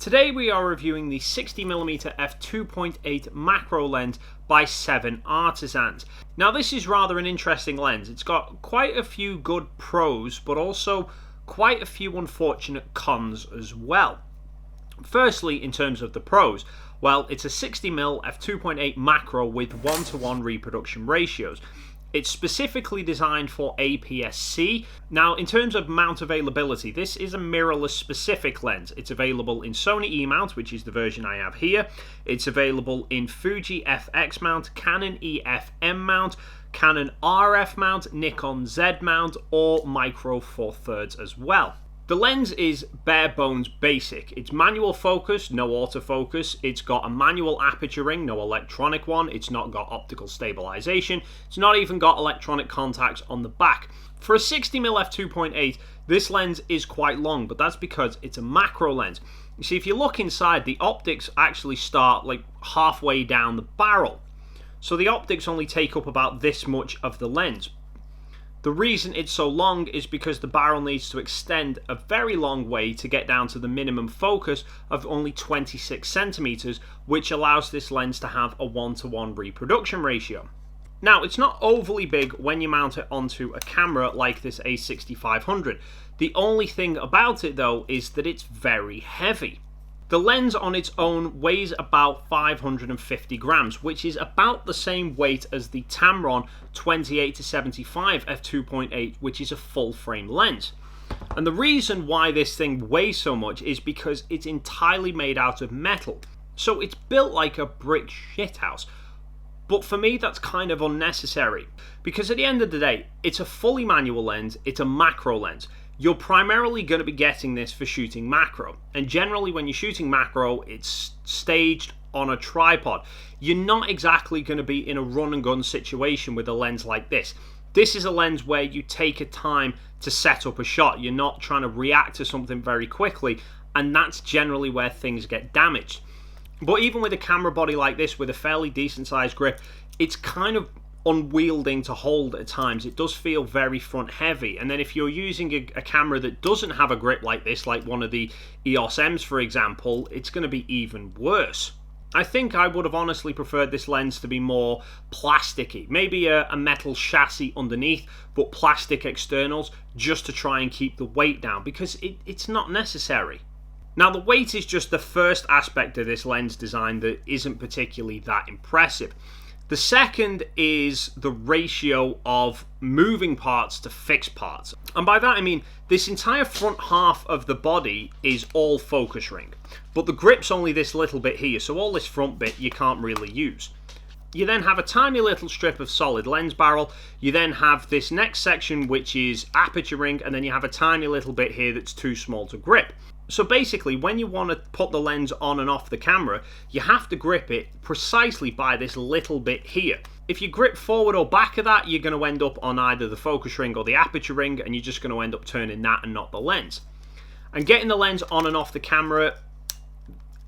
Today we are reviewing the 60mm f2.8 macro lens by 7Artisans. Now this is rather an interesting lens. It's got quite a few good pros, but also quite a few unfortunate cons as well. Firstly, in terms of the pros, well, it's a 60mm f2.8 macro with 1:1 reproduction ratios. It's specifically designed for asp-c. Now, in terms of mount availability, this is a mirrorless specific lens. It's available in Sony E-mount, which is the version I have here. It's available in Fuji FX mount, Canon EF-M mount, Canon RF mount, Nikon Z mount, or Micro Four Thirds as well. The lens is bare bones basic. It's manual focus, no autofocus. It's got a manual aperture ring, no electronic one. It's not got optical stabilization. It's not even got electronic contacts on the back. For a 60mm f2.8, this lens is quite long, but that's because it's a macro lens. You see, if you look inside, the optics actually start like halfway down the barrel. So the optics only take up about this much of the lens. The reason it's so long is because the barrel needs to extend a very long way to get down to the minimum focus of only 26 centimeters, which allows this lens to have a 1:1 reproduction ratio. Now, it's not overly big when you mount it onto a camera like this A6500. The only thing about it though is that it's very heavy. The lens on its own weighs about 550 grams, which is about the same weight as the Tamron 28-75 f2.8, which is a full frame lens. And the reason why this thing weighs so much is because it's entirely made out of metal. So it's built like a brick shithouse. But for me, that's kind of unnecessary, because at the end of the day, it's a fully manual lens, it's a macro lens. You're primarily going to be getting this for shooting macro, and generally when you're shooting macro, it's staged on a tripod. You're not exactly going to be in a run and gun situation with a lens like this. This is a lens where you take a time to set up a shot. You're not trying to react to something very quickly, and that's generally where things get damaged. But even with a camera body like this with a fairly decent sized grip, it's kind of unwielding to hold at times. It does feel very front heavy, and then if you're using a camera that doesn't have a grip like this, like one of the EOS M's for example, it's going to be even worse. I think I would have honestly preferred this lens to be more plasticky, maybe a metal chassis underneath but plastic externals, just to try and keep the weight down, because it's not necessary. Now, the weight is just the first aspect of this lens design that isn't particularly that impressive. The second is the ratio of moving parts to fixed parts. And by that I mean this entire front half of the body is all focus ring, but the grip's only this little bit here, so all this front bit you can't really use. You then have a tiny little strip of solid lens barrel. You then have this next section which is aperture ring, and then you have a tiny little bit here that's too small to grip. So basically, when you want to put the lens on and off the camera, you have to grip it precisely by this little bit here. If you grip forward or back of that, you're going to end up on either the focus ring or the aperture ring, and you're just going to end up turning that and not the lens. And getting the lens on and off the camera,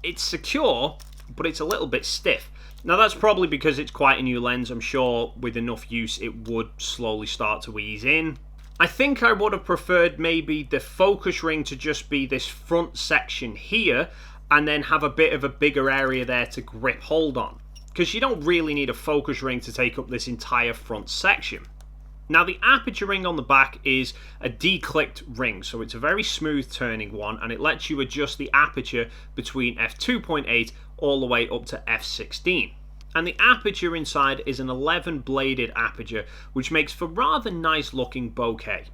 it's secure, but it's a little bit stiff. Now that's probably because it's quite a new lens. I'm sure with enough use it would slowly start to ease in. I think I would have preferred maybe the focus ring to just be this front section here, and then have a bit of a bigger area there to grip hold on, because you don't really need a focus ring to take up this entire front section. Now the aperture ring on the back is a declicked ring, so it's a very smooth turning one, and it lets you adjust the aperture between f2.8 all the way up to f16. And the aperture inside is an 11 bladed aperture, which makes for rather nice looking bokeh.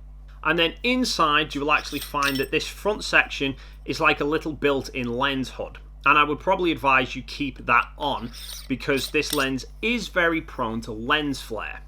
And then inside you will actually find that this front section is like a little built-in lens hood, and I would probably advise you keep that on, because this lens is very prone to lens flare.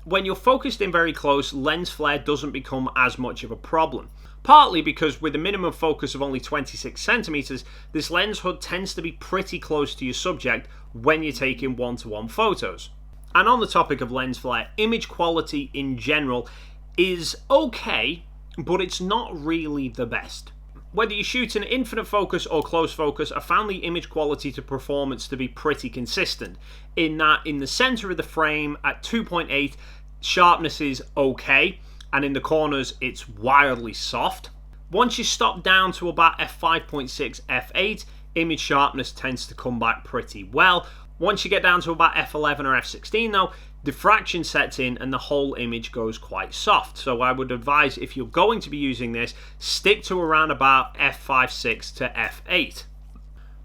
When you're focused in very close, lens flare doesn't become as much of a problem. Partly because with a minimum focus of only 26 centimeters, this lens hood tends to be pretty close to your subject when you're taking 1:1 photos. And on the topic of lens flare, image quality in general is okay, but it's not really the best. Whether you shoot in infinite focus or close focus, I found the image quality to performance to be pretty consistent, in that in the center of the frame at 2.8, sharpness is okay, and in the corners it's wildly soft. Once you stop down to about f5.6, f8, image sharpness tends to come back pretty well. Once you get down to about f11 or f16 though, diffraction sets in and the whole image goes quite soft. So I would advise, if you're going to be using this, stick to around about f5.6 to f8.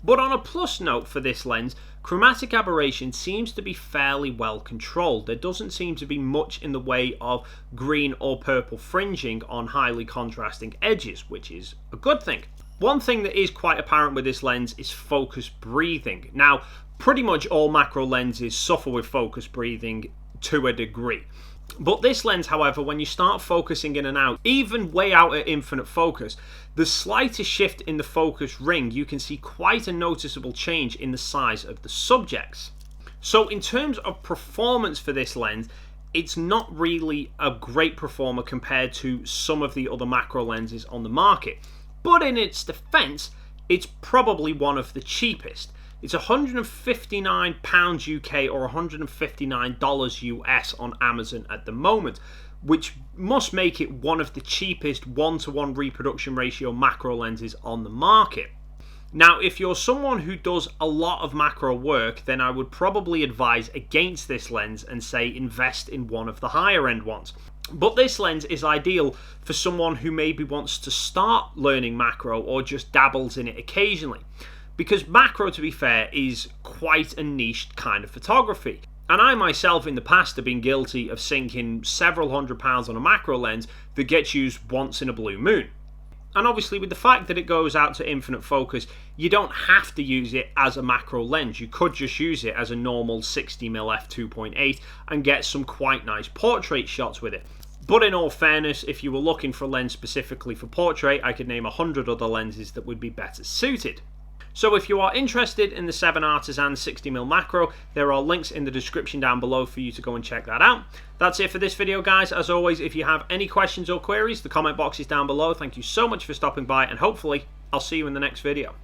But on a plus note for this lens, chromatic aberration seems to be fairly well controlled. There doesn't seem to be much in the way of green or purple fringing on highly contrasting edges, which is a good thing. One thing that is quite apparent with this lens is focus breathing. Now, pretty much all macro lenses suffer with focus breathing to a degree. But this lens, however, when you start focusing in and out, even way out at infinite focus, the slightest shift in the focus ring, you can see quite a noticeable change in the size of the subjects. So in terms of performance for this lens, it's not really a great performer compared to some of the other macro lenses on the market. But in its defense, it's probably one of the cheapest. It's £159 UK or $159 US on Amazon at the moment, which must make it one of the cheapest 1-to-1 reproduction ratio macro lenses on the market. Now, if you're someone who does a lot of macro work, then I would probably advise against this lens and say invest in one of the higher end ones. But this lens is ideal for someone who maybe wants to start learning macro or just dabbles in it occasionally. Because macro, to be fair, is quite a niche kind of photography. And I myself in the past have been guilty of sinking several £100s on a macro lens that gets used once in a blue moon. And obviously with the fact that it goes out to infinite focus, you don't have to use it as a macro lens. You could just use it as a normal 60mm f2.8 and get some quite nice portrait shots with it. But in all fairness, if you were looking for a lens specifically for portrait, I could name 100 other lenses that would be better suited. So if you are interested in the 7Artisans 60mm macro, there are links in the description down below for you to go and check that out. That's it for this video, guys. As always, if you have any questions or queries, the comment box is down below. Thank you so much for stopping by, and hopefully I'll see you in the next video.